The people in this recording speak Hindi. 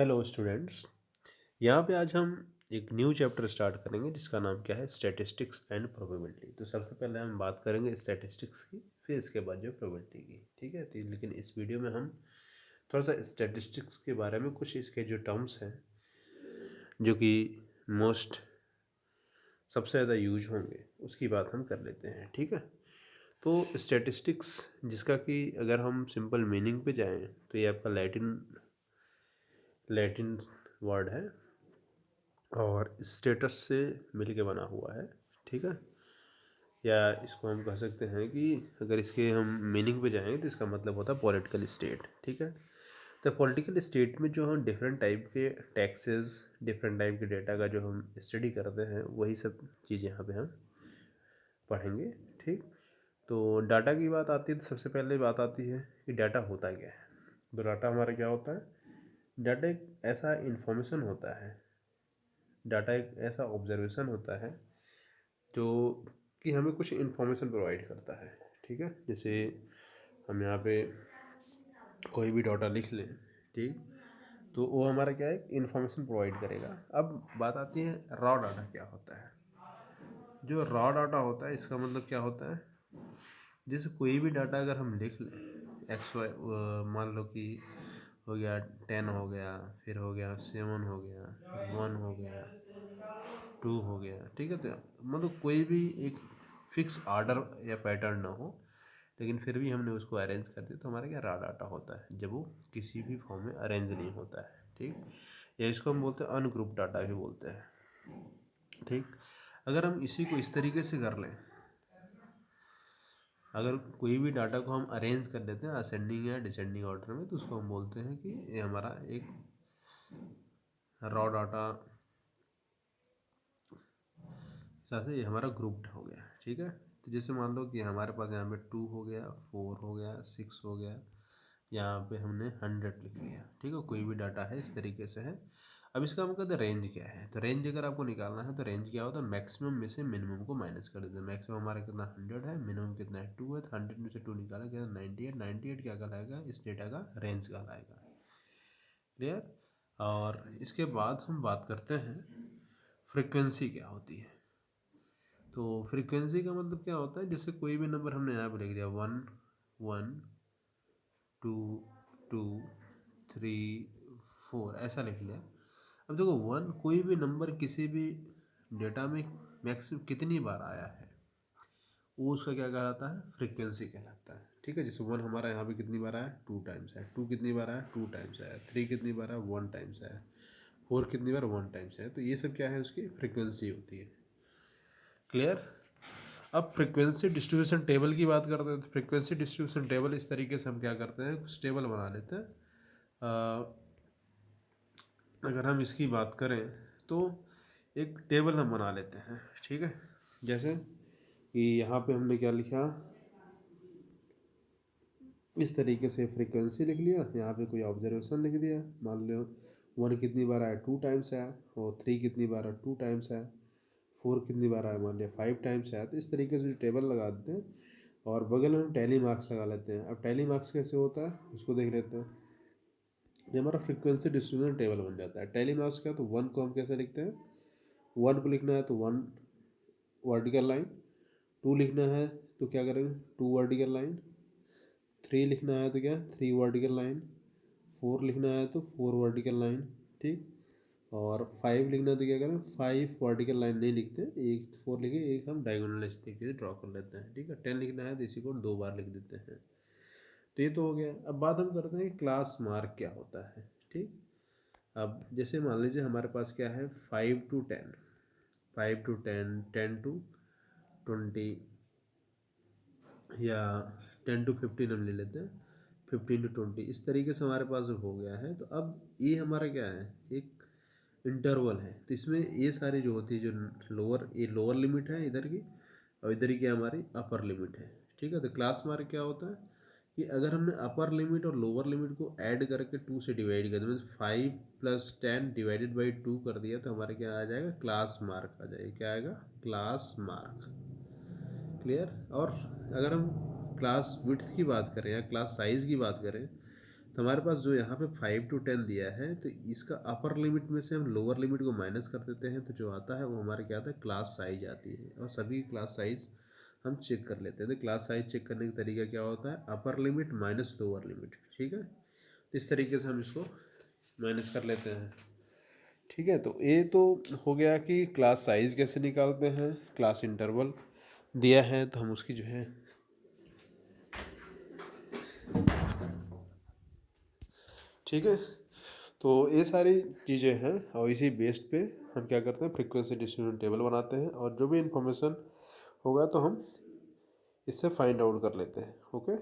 Hello students. यहाँ पे आज हम एक न्यू चैप्टर स्टार्ट करेंगे जिसका नाम क्या है, स्टैटिस्टिक्स एंड प्रोबेबिलिटी। तो सबसे पहले हम बात करेंगे स्टैटिस्टिक्स की, फिर इसके बाद जो प्रोबेबिलिटी की। ठीक है, तो लेकिन इस वीडियो में हम थोड़ा सा स्टैटिस्टिक्स के बारे में, कुछ इसके जो टर्म्स हैं जो कि मोस्ट सबसे ज़्यादा यूज होंगे, उसकी बात हम कर लेते हैं। ठीक है, तो स्टैटिस्टिक्स जिसका कि अगर हम सिंपल मीनिंग पे जाएं तो ये आपका लैटिन लैटिन वर्ड है और स्टेटस से मिल के बना हुआ है। ठीक है, या इसको हम कह सकते हैं कि अगर इसके हम मीनिंग पे जाएंगे तो इसका मतलब होता है पॉलिटिकल स्टेट। ठीक है, तो पॉलिटिकल स्टेट में जो हम डिफरेंट टाइप के टैक्सेस, डिफरेंट टाइप के डेटा का जो हम स्टडी करते हैं, वही सब चीज़ यहाँ पे हम पढ़ेंगे। ठीक, तो डाटा की बात आती है तो सबसे पहले बात आती है कि डाटा होता क्या है। तो डाटा हमारा क्या होता है? डाटा एक ऐसा इंफॉर्मेशन होता है, डाटा एक ऐसा ऑब्जर्वेशन होता है जो कि हमें कुछ इन्फॉर्मेशन प्रोवाइड करता है। ठीक है, जैसे हम यहाँ पे कोई भी डाटा लिख लें, ठीक, तो वो हमारा क्या है, इन्फॉर्मेशन प्रोवाइड करेगा। अब बात आती है रॉ डाटा क्या होता है। जो रॉ डाटा होता है इसका मतलब क्या होता है, जैसे कोई भी डाटा अगर हम लिख लें, एक्स वाई, मान लो कि हो गया 10 हो गया, फिर हो गया 7 हो गया, 1 हो गया, 2 हो गया। ठीक है, तो मतलब कोई भी एक फिक्स आर्डर या पैटर्न ना हो, लेकिन फिर भी हमने उसको अरेंज कर दिया, तो हमारा क्या रॉ डाटा होता है जब वो किसी भी फॉर्म में अरेंज नहीं होता है। ठीक, या इसको हम बोलते हैं अनग्रुप डाटा भी बोलते हैं। ठीक, अगर हम इसी को इस तरीके से कर लें, अगर कोई भी डाटा को हम अरेंज कर लेते हैं असेंडिंग या डिसेंडिंग ऑर्डर में, तो उसको हम बोलते हैं कि ये हमारा एक रॉ डाटा हिसाब से ये हमारा ग्रुप्ड हो गया। ठीक है, तो जैसे मान लो कि हमारे पास यहाँ पे 2 हो गया, 4 हो गया, 6 हो गया, यहाँ पे हमने 100 लिख लिया। ठीक है, कोई भी डाटा है इस तरीके से है। अब इसका हम कहते हैं रेंज क्या है। तो रेंज अगर आपको निकालना है तो रेंज क्या होता है, मैक्सिमम में से मिनिमम को माइनस कर देते हैं। मैक्सिमम हमारा कितना 100 है, मिनिमम कितना है 2 है, तो 100 में से 2 निकाला क्या 98। 98 क्या कहलाएगा, इस डेटा का रेंज कहलाएगा। क्लियर। और इसके बाद हम बात करते हैं फ्रिक्वेंसी क्या होती है। तो फ्रीक्वेंसी का मतलब क्या होता है, जैसे कोई भी नंबर हमने यहाँ पे लिख दिया 1 1 2 2 3 4 ऐसा लिख लिया। अब देखो 1 कोई भी नंबर किसी भी डेटा में मैक्सिमम कितनी बार आया है, वो उसका क्या कहलाता है, फ्रीक्वेंसी कहलाता है। ठीक है, जैसे 1 हमारा यहाँ पे कितनी बार आया, 2 टाइम्स आया, 2 कितनी बार आया, 2 टाइम्स आया, 3 कितनी बार आया, 1 टाइम्स आया, 4 कितनी बार, 1 टाइम्स आया। तो ये सब क्या है, उसकी फ्रीक्वेंसी होती है। क्लियर। अब फ्रीक्वेंसी डिस्ट्रीब्यूशन टेबल की बात करते हैं। तो फ्रीक्वेंसी डिस्ट्रीब्यूशन टेबल इस तरीके से हम क्या करते हैं, कुछ टेबल बना लेते हैं। अगर हम इसकी बात करें तो एक टेबल हम बना लेते हैं। ठीक है, जैसे कि यहाँ पे हमने क्या लिखा, इस तरीके से फ्रीक्वेंसी लिख लिया, यहाँ पे कोई ऑब्जर्वेशन लिख दिया। मान लो 1 कितनी बार आया, 2 टाइम्स आया, और 3 कितनी बार आया, 2 टाइम्स आया, 4 कितनी बार आया, मान लिया 5 टाइम्स आया। तो इस तरीके से जो टेबल लगा देते हैं और बगल में हम टैली मार्क्स लगा लेते हैं। अब टैली मार्क्स कैसे होता है उसको देख लेते हैं। ये हमारा फ्रीक्वेंसी डिस्ट्रीब्यूशन टेबल बन जाता है। टैली मार्क्स क्या, तो 1 को हम कैसे लिखते हैं, 1 को लिखना है तो 1 वर्टिकल लाइन, 2 लिखना है तो क्या करेंगे 2 वर्टिकल लाइन, 3 लिखना है तो क्या 3 वर्टिकल लाइन, 4 लिखना है तो 4 वर्टिकल लाइन। ठीक, और 5 लिखना है तो क्या करें 5 वर्टिकल लाइन नहीं लिखते, एक 4 लिखे, एक हम डायगोनल इस तरीके से ड्रॉ कर लेते हैं। ठीक है, 10 लिखना है तो इसी को 2 बार लिख देते हैं। तो ये तो हो गया। अब बात हम करते हैं क्लास मार्क क्या होता है। ठीक, अब जैसे मान लीजिए हमारे पास क्या है 5 to 10, 5 to 10, 10 to 20, या 10 to 15 हम ले लेते हैं, 15 to 20, इस तरीके से हमारे पास हो गया है। तो अब ये हमारा क्या है, एक इंटरवल है। तो इसमें ये सारी जो होती है, जो लोअर, ये लोअर लिमिट है इधर की, और इधर की हमारी अपर लिमिट है। ठीक है, तो क्लास मार्क क्या होता है कि अगर हमने अपर लिमिट और लोअर लिमिट को ऐड करके 2 से डिवाइड कर दिया, मतलब 5 + 10 डिवाइडेड बाई 2 कर दिया, तो हमारे क्या आ जाएगा, क्लास मार्क आ जाएगा। क्या आएगा, क्लास मार्क। क्लियर। और अगर हम क्लास विड्थ की बात करें या क्लास साइज़ की बात करें, तो हमारे पास जो यहाँ पे 5 to 10 दिया है, तो इसका अपर लिमिट में से हम लोअर लिमिट को माइनस कर देते हैं, तो जो आता है वो हमारे क्या आता है, क्लास साइज आती है। और सभी क्लास साइज हम चेक कर लेते हैं। तो क्लास साइज चेक करने का तरीका क्या होता है, upper limit minus lower limit, ठीक है। इस तरीके से हम इसको माइनस कर लेते हैं, ठीक है। तो ये तो हो गया कि क्लास साइज कैसे निकालते हैं। क्लास इंटरवल दिया है तो हम उसकी जो है, ठीक है। तो ये सारी चीज़ें हैं और इसी बेस्ड पे हम क्या करते हैं, फ्रीक्वेंसी डिस्ट्रीब्यूशन टेबल बनाते हैं और जो भी इंफॉर्मेशन होगा तो हम इससे फाइंड आउट कर लेते हैं। ओके।